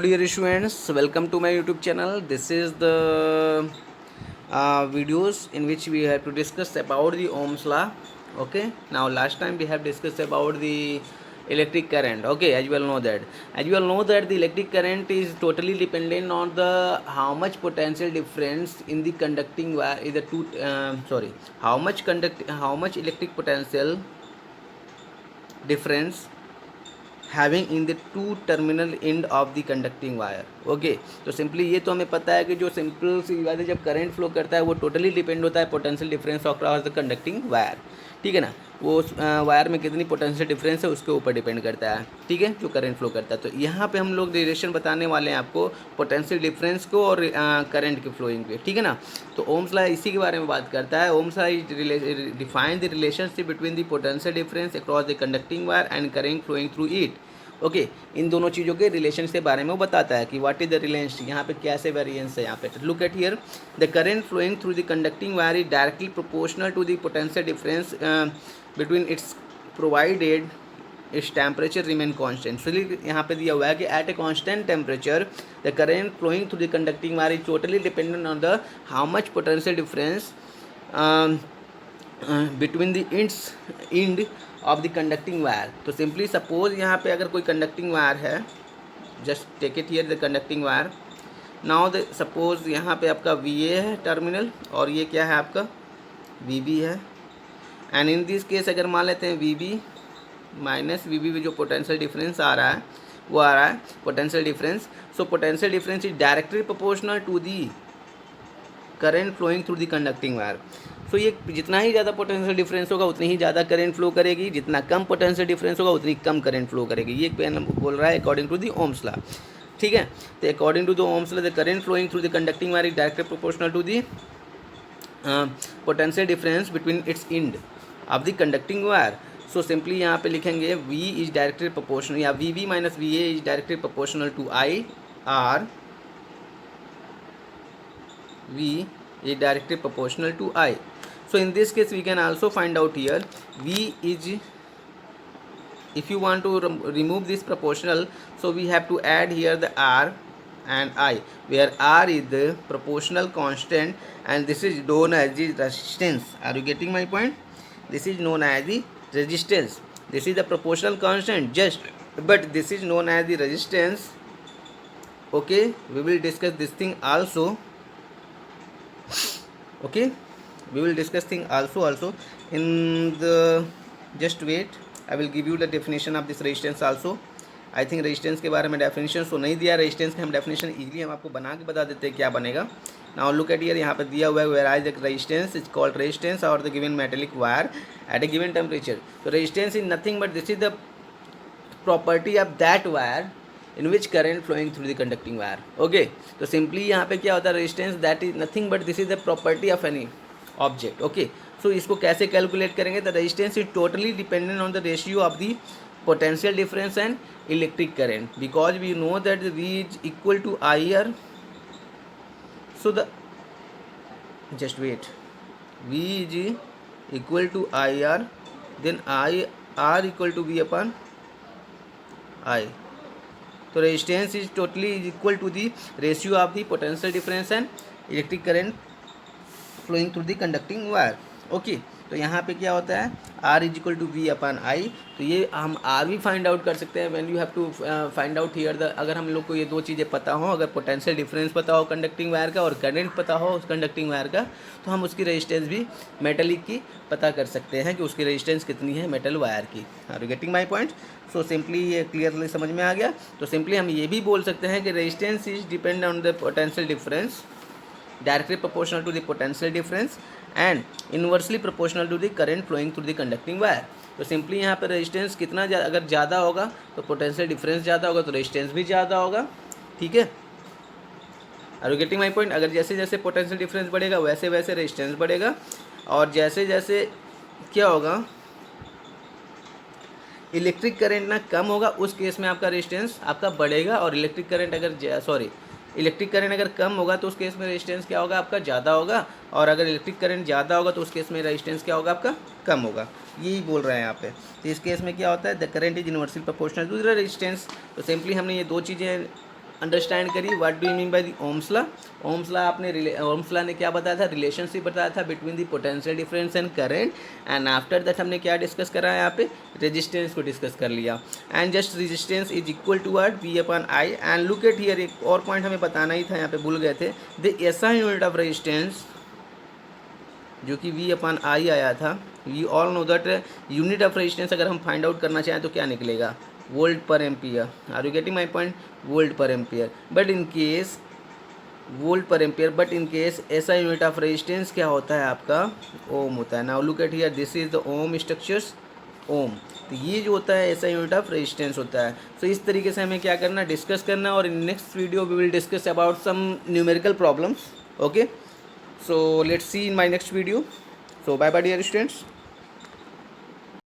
dear students, welcome to my YouTube channel. This is the videos in which we have to discuss about the Ohm's law. Okay, now last time we have discussed about the electric current. Okay, as you all know that the electric current is totally dependent on the how much potential difference in the conducting wire is the two how much electric potential difference having in the two terminal end of the conducting wire. Okay, तो simply ये तो हमें पता है कि जो simple सी बात है, जब करंट फ्लो करता है वो टोटली डिपेंड होता है potential difference across the conducting wire. ठीक है ना, वो वायर में कितनी पोटेंशियल डिफरेंस है उसके ऊपर डिपेंड करता है. ठीक है, जो करंट फ्लो करता है. तो यहाँ पे हम लोग रिलेशन बताने वाले हैं आपको पोटेंशियल डिफरेंस को और करंट के फ्लोइंग पे. ठीक है ना, तो ओम्स लॉ इसी के बारे में बात करता है. Ohm's law define the relationship between the potential difference across the conducting wire and current flowing through it. Okay, इन दोनों चीज़ों के रिलेशन के बारे में वो बताता है कि व्हाट इज द रिलेशन, यहाँ पे कैसे वेरिएंस है. यहाँ पे look at here, the current flowing through the conducting wire is directly proportional to the potential difference between its provided its temperature remain constant. इसलिए यहाँ पे दिया हुआ है कि at a constant temperature the current flowing through the conducting wire is totally dependent on the how much potential difference between the end of the conducting wire. तो simply suppose यहाँ पे अगर कोई कंडक्टिंग वायर है, just take it here the conducting wire. Now the suppose यहाँ पे आपका VA है टर्मिनल और ये क्या है आपका VB है. एंड इन दिस केस अगर मान लेते हैं VB माइनस VB में जो पोटेंशियल डिफरेंस आ रहा है वो आ रहा है potential difference. So potential difference is directly proportional to the current flowing through the conducting wire. So ये जितना ही ज़्यादा पोटेंशियल डिफरेंस होगा उतनी ही ज़्यादा करंट फ्लो करेगी, जितना कम पोटेंशियल डिफरेंस होगा उतनी कम करंट फ्लो करेगी. ये बोल रहा है according to the Ohm's law. ठीक है, तो according to the Ohm's law the current flowing through the conducting wire is directly proportional to the potential difference between its end of the conducting wire. So simply यहाँ पे लिखेंगे V is directly proportional या VB minus VA is directly proportional to I और V is directly proportional to I. So in this case we can also find out here V is, if you want to remove this proportional, so we have to add here the R and I, where R is the proportional constant and this is known as the resistance. Are you getting my point? This is known as the resistance. This is the proportional constant just, but this is known as the resistance. Okay, we will discuss this thing also. Okay, we will discuss thing also in the, just wait, I will give you the definition of this resistance also. I think resistance के बारे में definition तो नहीं दिया. resistance के हम definition easily हम आपको बना के बता देते हैं क्या बनेगा. now look at here, यहाँ पे दिया हुआ है whereas the resistance is called resistance or the given metallic wire at a given temperature. so resistance is nothing but this is the property of that wire in which current flowing through the conducting wire. Okay, तो simply यहाँ पे क्या होता है resistance, that is nothing but this is the property of any object. Okay, so इसको कैसे calculate करेंगे? the resistance is totally dependent on the ratio of the potential difference and electric current, because we know that the V is equal to IR. so the, just wait, V is equal to IR, then IR equal to V upon I. तो resistance is totally equal to the ratio of the potential difference and electric current flowing through the conducting wire. Okay, तो यहाँ पे क्या होता है R is equal to V upon I. तो ये हम R भी फाइंड आउट कर सकते हैं when you have to find out here the, अगर हम लोग को ये दो चीज़ें पता हो, अगर पोटेंशियल डिफरेंस पता हो कंडक्टिंग वायर का और करंट पता हो उस कंडक्टिंग वायर का, तो हम उसकी रेजिस्टेंस भी मेटलिक की पता कर सकते हैं कि उसकी रेजिस्टेंस कितनी है मेटल वायर की. Are you getting my point? So simply ये क्लियरली समझ में आ गया. तो सिंपली हम ये भी बोल सकते हैं कि resistance is depend on the potential difference, directly proportional to the potential difference and inversely proportional to the current flowing through the conducting wire. तो सिंपली यहाँ पर रेजिस्टेंस कितना अगर ज़्यादा होगा तो पोटेंशियल डिफरेंस ज़्यादा होगा तो रेजिस्टेंस भी ज़्यादा होगा. ठीक है, are you getting my point? अगर जैसे जैसे पोटेंशियल डिफरेंस बढ़ेगा वैसे वैसे रेजिस्टेंस बढ़ेगा, और जैसे जैसे क्या होगा इलेक्ट्रिक करंट ना कम होगा उस केस में आपका रेजिस्टेंस आपका बढ़ेगा, और इलेक्ट्रिक करंट अगर इलेक्ट्रिक करंट अगर कम होगा तो उस केस में रेजिस्टेंस क्या होगा आपका ज़्यादा होगा, और अगर इलेक्ट्रिक करंट ज़्यादा होगा तो उस केस में रेजिस्टेंस क्या होगा आपका कम होगा. यही बोल रहे हैं यहाँ पे. तो इस केस में क्या होता है the current is inversely proportional to the resistance. तो सिंपली हमने ये दो चीज़ें अंडरस्टैंड करिए what do you mean by the Ohm's law. Ohm's law ने क्या बताया था, रिलेशनशिप बताया था between the potential difference and current. And after that हमने क्या डिस्कस करा है यहाँ पे, रेजिस्टेंस को डिस्कस कर लिया। And just resistance is equal to what, V upon I. And look at here, एक और पॉइंट हमें बताना ही था, यहाँ पे भूल गए थे। The SI unit of resistance जो कि वी अपॉन आई आया था, we all know that unit of resistance अगर हम फाइंड आउट करना चाहें तो क्या निकलेगा, volt per ampere. Are you getting my point, volt per ampere. But in case volt per ampere, but in case ऐसा यूनिट ऑफ रेजिस्टेंस क्या होता है आपका, ओम होता है। Now look at here, this is the ohm structures, ohm. तो ये जो होता है ऐसा यूनिट ऑफ रेजिस्टेंस होता है। सो इस तरीके से हमें क्या करना, डिस्कस करना। और in next video we will discuss about some numerical problems. Okay, so let's see in my next video. So bye bye dear students.